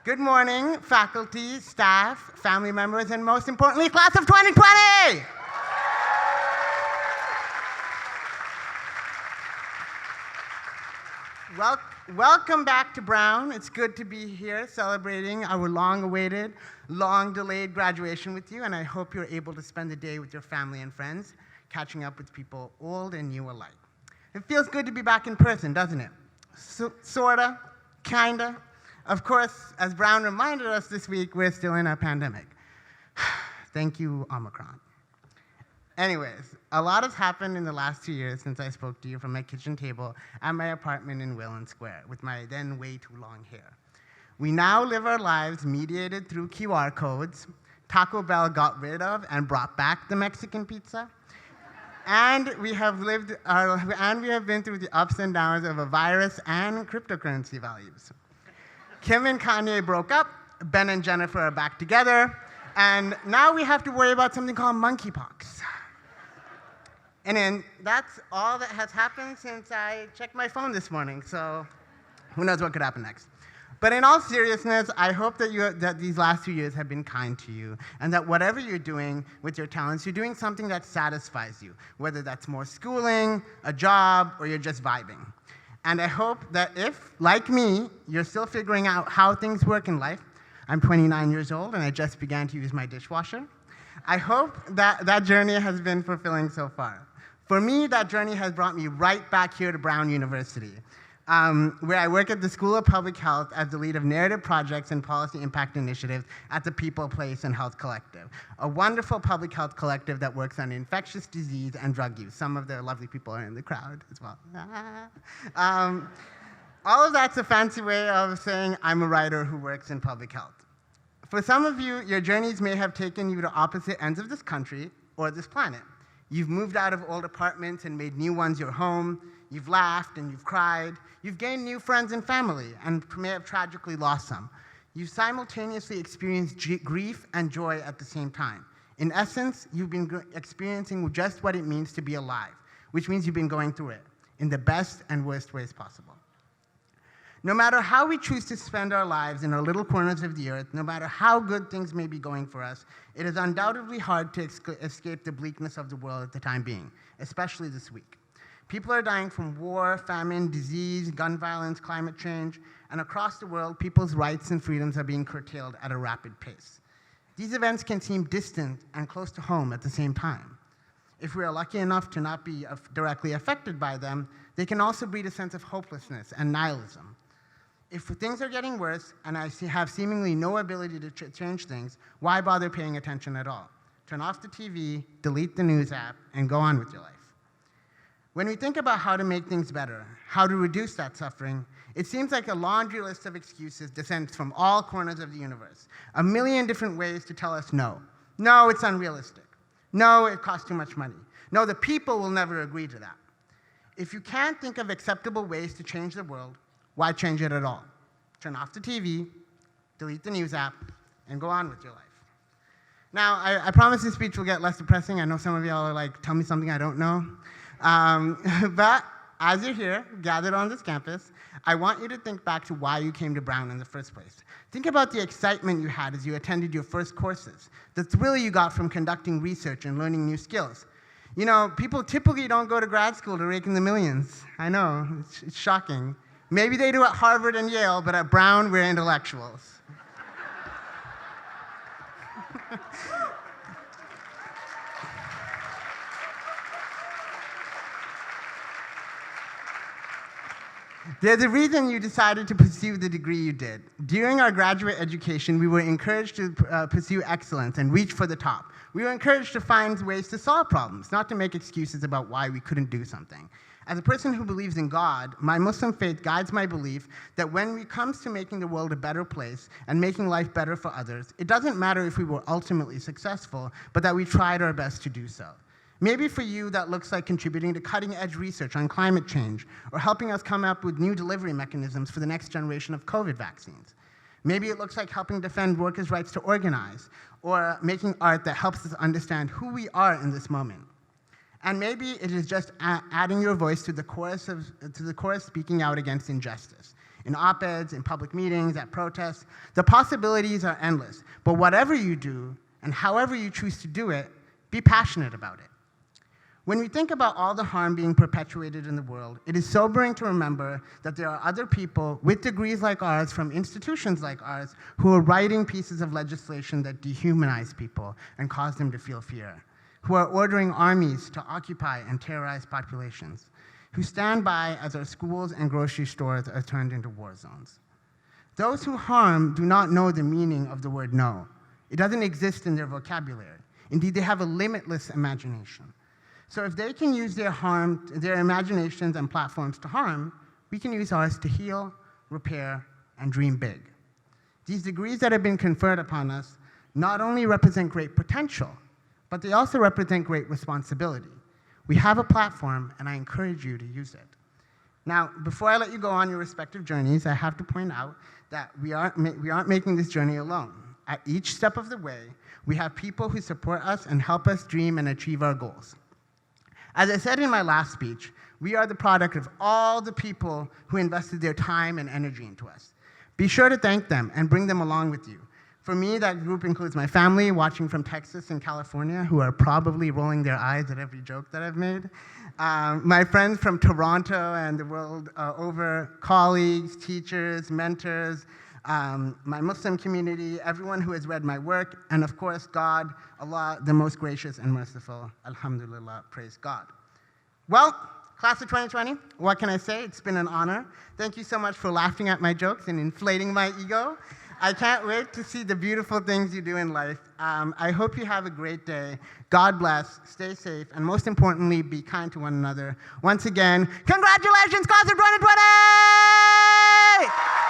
Good morning, faculty, staff, family members, and most importantly, class of 2020! Welcome back to Brown. It's good to be here celebrating our long-awaited, long-delayed graduation with you, and I hope you're able to spend the day with your family and friends, catching up with people old and new alike. It feels good to be back in person, doesn't it? Sorta, kinda. Of course, as Brown reminded us this week, we're still in a pandemic. Thank you, Omicron. Anyways, a lot has happened in the last 2 years since I spoke to you from my kitchen table at my apartment in Wayland Square with my then way too long hair. We now live our lives mediated through QR codes. Taco Bell got rid of and brought back the Mexican pizza. And we have been through the ups and downs of a virus and cryptocurrency values. Kim and Kanye broke up, Ben and Jennifer are back together, and now we have to worry about something called monkeypox. And then that's all that has happened since I checked my phone this morning, so who knows what could happen next. But in all seriousness, I hope that these last 2 years have been kind to you, and that whatever you're doing with your talents, you're doing something that satisfies you, whether that's more schooling, a job, or you're just vibing. And I hope that if, like me, you're still figuring out how things work in life, I'm 29 years old and I just began to use my dishwasher, I hope that journey has been fulfilling so far. For me, that journey has brought me right back here to Brown University, where I work at the School of Public Health as the lead of narrative projects and policy impact initiatives at the People, Place, and Health Collective, a wonderful public health collective that works on infectious disease and drug use. Some of the lovely people are in the crowd as well. All of that's a fancy way of saying I'm a writer who works in public health. For some of you, your journeys may have taken you to opposite ends of this country or this planet. You've moved out of old apartments and made new ones your home. You've laughed and you've cried. You've gained new friends and family and may have tragically lost some. You've simultaneously experienced grief and joy at the same time. In essence, you've been experiencing just what it means to be alive, which means you've been going through it in the best and worst ways possible. No matter how we choose to spend our lives in our little corners of the earth, no matter how good things may be going for us, it is undoubtedly hard to escape the bleakness of the world at the time being, especially this week. People are dying from war, famine, disease, gun violence, climate change, and across the world, people's rights and freedoms are being curtailed at a rapid pace. These events can seem distant and close to home at the same time. If we are lucky enough to not be directly affected by them, they can also breed a sense of hopelessness and nihilism. If things are getting worse and I have seemingly no ability to change things, why bother paying attention at all? Turn off the TV, delete the news app, and go on with your life. When we think about how to make things better, how to reduce that suffering, it seems like a laundry list of excuses descends from all corners of the universe. A million different ways to tell us no. No, it's unrealistic. No, it costs too much money. No, the people will never agree to that. If you can't think of acceptable ways to change the world, why change it at all? Turn off the TV, delete the news app, and go on with your life. Now, I promise this speech will get less depressing. I know some of y'all are like, tell me something I don't know. But as you're here, gathered on this campus, I want you to think back to why you came to Brown in the first place. Think about the excitement you had as you attended your first courses, the thrill you got from conducting research and learning new skills. You know, people typically don't go to grad school to rake in the millions. I know, it's shocking. Maybe they do at Harvard and Yale, but at Brown, we're intellectuals. There's a reason you decided to pursue the degree you did. During our graduate education, we were encouraged to pursue excellence and reach for the top. We were encouraged to find ways to solve problems, not to make excuses about why we couldn't do something. As a person who believes in God, my Muslim faith guides my belief that when it comes to making the world a better place and making life better for others, it doesn't matter if we were ultimately successful, but that we tried our best to do so. Maybe for you, that looks like contributing to cutting-edge research on climate change or helping us come up with new delivery mechanisms for the next generation of COVID vaccines. Maybe it looks like helping defend workers' rights to organize or making art that helps us understand who we are in this moment. And maybe it is just adding your voice to the chorus speaking out against injustice. in op-eds, in public meetings, at protests. The possibilities are endless. But whatever you do, and however you choose to do it, be passionate about it. When we think about all the harm being perpetuated in the world, it is sobering to remember that there are other people with degrees like ours from institutions like ours who are writing pieces of legislation that dehumanize people and cause them to feel fear, who are ordering armies to occupy and terrorize populations, who stand by as our schools and grocery stores are turned into war zones. Those who harm do not know the meaning of the word no. It doesn't exist in their vocabulary. Indeed, they have a limitless imagination. So if they can use their imaginations and platforms to harm, we can use ours to heal, repair, and dream big. These degrees that have been conferred upon us not only represent great potential, but they also represent great responsibility. We have a platform, and I encourage you to use it. Now, before I let you go on your respective journeys, I have to point out that we aren't making this journey alone. At each step of the way, we have people who support us and help us dream and achieve our goals. As I said in my last speech, we are the product of all the people who invested their time and energy into us. Be sure to thank them and bring them along with you. For me, that group includes my family watching from Texas and California, who are probably rolling their eyes at every joke that I've made. My friends from Toronto and the world over, colleagues, teachers, mentors, my Muslim community, everyone who has read my work, and of course, God, Allah, the most gracious and merciful. Alhamdulillah, praise God. Well, class of 2020, what can I say? It's been an honor. Thank you so much for laughing at my jokes and inflating my ego. I can't wait to see the beautiful things you do in life. I hope you have a great day. God bless, stay safe, and most importantly, be kind to one another. Once again, congratulations, class of 2020!